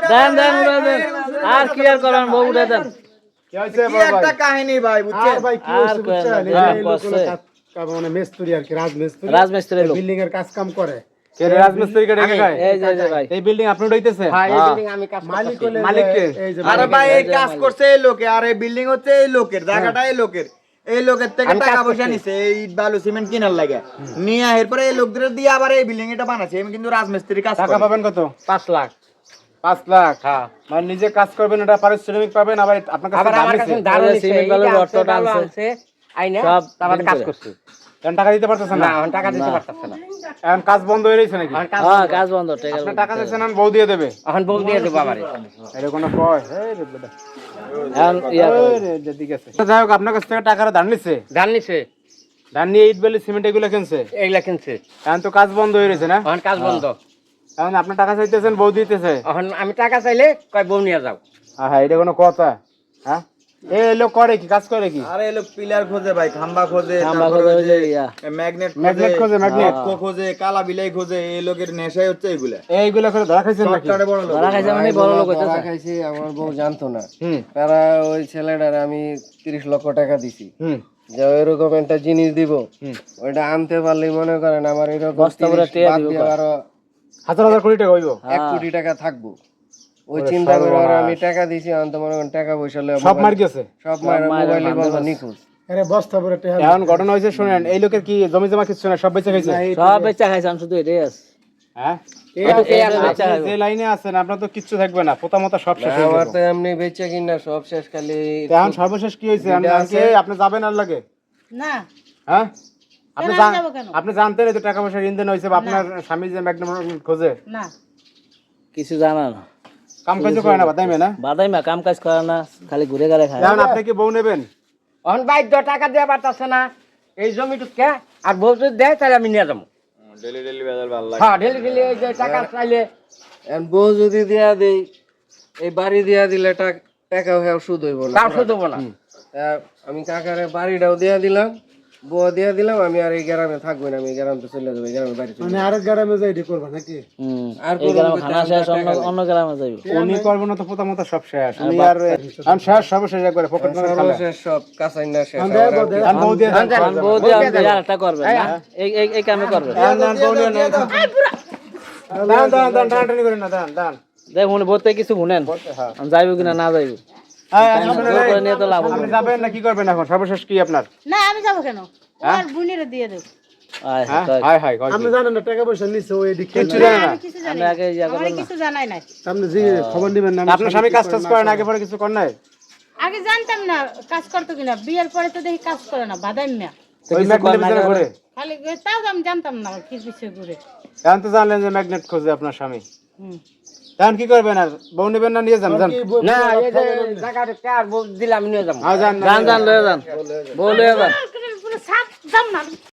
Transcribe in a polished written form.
দেন আর কি আর করেন বউ উঠে দেন কি একটা কাহিনী ভাই বুঝছেন ভাই কি হইছে বুঝছেন মানে মিস্ত্রি আর কি রাজমিস্ত্রি বিল্ডিং এর কাজ কাম করে কে রাজমিস্ত্রি কে ডেকে খায় এই যে ভাই এই বিল্ডিং আপনি উঠাইতেছে ভাই এই বিল্ডিং আমি কাজ মালিক করতেছি মালিক কে আরে ভাই এই কাজ করছে এই লোকে আর এই বিল্ডিং হচ্ছে এই লোকের জায়গাটা এই লোকের এই লোকের থেকে টাকা পয়সা নিছে এই ইট বালু সিমেন্ট কিনার লাগে নিয়ে এরপরে এই লোকদের দিয়ে আবার এই বিল্ডিং এটা বানাচ্ছে আমি কিন্তু রাজমিস্ত্রি কাজ টাকা পাবেন কত 5 লাখ 5 লাখ হ্যাঁ মানে নিজে কাজ করবেন এটা পারিশ্রমিক পাবেন আবার আপনার কাছে আবার আমার কাছে দাঁড়ো নিছে সিমেন্ট বালু রড আনছে আইনা সব তারপরে কাজ করছে এখন টাকা দিতে পারতেছেন না না এখন টাকা দিতে পারতাছে না এখন কাজ বন্ধ হয়ে গেছে নাকি হ্যাঁ কাজ বন্ধ টাকা আপনি টাকা দিচ্ছেন এখন বউ দিয়ে দেবে এখন বউ দিয়ে দেব আমারে এটা কোনো কয় এই রে বেটা এখন ইয়া ওই রে ঠিক আছে যাই হোক আপনার কাছ থেকে টাকাটা ধার নিছে ধান নিছে ধার নিয়ে ইট বালি সিমেন্ট এগুলো কিনছে এইলা কিনছে এখন তো কাজ বন্ধ হয়ে গেছে না এখন কাজ বন্ধ এখন আপনি টাকা চাইতেছেন বউ দিতেছে এখন আমি টাকা চাইলে কয় বউ নিয়ে যাও হ্যাঁ এটা কোনো কথা হ্যাঁ এই লোক করে কি কাজ করে কি আরে লোক পিলার খোঁজে ভাই খাম্বা খোঁজে আমরা করে ওই যে ইয়া ম্যাগনেট ম্যাগনেট খোঁজে ম্যাগনেট খোঁজে কালা বিলাই খোঁজে এই লোকের নেশাই হচ্ছে এইগুলা এইগুলো করে ধরা খাইছেন নাকি সরকারে বড় লোক ধরা খাইছে মানে বড় লোক হইতাছে খাইছি আমার বউ জানতো না হুম তারা ওই ছেলেটার আমি 30 লক্ষ টাকা দিছি হুম যে এরকম একটা জিনিস দিব হুম ওইটা আনতে পারলেই মনে করেন আমার এরকম বস্তা ভরে 30 টিয়া বাদ দিব দিয়ে আরো হাজার হাজার কোটি টাকা হইব 1 কোটি টাকা থাকবো ওই চিন্তা করে আর আমি টাকা দিছি অন্ত মনে করেন টাকা পয়সা লয়ে সব মার গেছে সব মোবাইলে বন্ধ নিখোঁজ আরে বস্তা ভরে টেহা এখন ঘটনা হয়েছে শুনেন এই লোকের কি জমি জমা কিছু না সব বেঁচে গেছে সব বেচা খাইছে আমি শুধু এটাই আছে হ্যাঁ বেচা আপনি যে লাইনে আছেন আপনার তো কিচ্ছু থাকবে না পোতা মতো সব শেষ হয়ে আমার যাবে তো এমনি বেচে কিনা সব শেষ খালি এখন সর্বশেষ কি হয়েছে আপনি যাবেন আর লাগে না হ্যাঁ আপনি কেন যাবো কেন? আপনি জানতেন এই তো টাকা পয়সা ঋণ হয়েছে বা আপনার স্বামী যে ম্যাগনেট খোঁজে না কিছু জানা না কাম কাজ করে না বাদাইমে না বাদাই মা কাম কাজ করে না খালি ঘুরে ঘুরে খায় এখন আপনি কি বউ নেবেন এখন বাধ্য টাকা দেওয়া পারতাছে না এই জমিটুকে আর বউ যদি দেয় তাহলে আমি নিয়ে যাবো ডেলি ডেলি বাজার ভালো লাগে হ্যাঁ ডেলি ডেলি এই যে টাকা চাইলে এখন বউ যদি দেয়া দেই এই বাড়ি দেয়া দিলে টাকা হয়ে সুদ হইব না তাও শুধু না তা আমি কাকারে বাড়িটাও দেয়া দিলাম বউ দেয়া দিলাম আমি আর এই গ্রামে থাকবো না আমি এই গ্রামে চলে যাবো এই গ্রামে বাড়ি চলে মানে আরেক গ্রামে যাই করবা নাকি আর এই গ্রামে খানা শেষ অন্য গ্রামে যাইব উনি করবো না তো পোতা মতো সব শেষ উনি আর এখন শেষ সর্বশেষ একবারে পকেট মারে খালে সর্বশেষ সব কাঁচাই না শেষ এখন বউ দিয়ে দেন। বউ দিয়ে আর একটা করবে না এই কামে করবে এখন দেন, বউ নিয়ে নেন। দান দান দান টানাটানি করেন না দান দান দেখ উনি বলতে কিছু শুনেন যাইব কিনা না যাইব জোর করে নিয়ে তো লাভ হবে আপনি যাবেন না কি করবেন এখন সর্বশেষ কি আপনার না আমি যাবো কেন আর বুনিরে দিয়ে দেব আয় হ্যাঁ তাই। হাই হাই কয় আপনি জানেন না টাকা পয়সা নিছে ওই দিকে কিচ্ছু জানে না আমি কিছু জানি আমরা আগে ইয়া আমার করবেন না কিছু জানাই নাই আপনি যে খবর নেবেন না আপনার স্বামী কাজ টাজ করেন আগে পরে কিছু করেন নাই আগে জানতাম না কাজ করতো কিনা বিয়ের পরে তো দেখি কাজ করে না বাদাম না ওই ম্যাগনেট ভিতরে ঘুরে খালি তাও আমি জানতাম না কি কিছু ঘুরে এখন তো জানলেন যে ম্যাগনেট খোঁজে আপনার স্বামী হুম। এখন কি করবেন আর বউ নেবেন না নিয়ে যান যান না এই যে টাকা আর বউ দিলে আমি নিয়ে যাবো যান যান লয়ে যান বউ লয়ে যান পুরো সাপ যাম না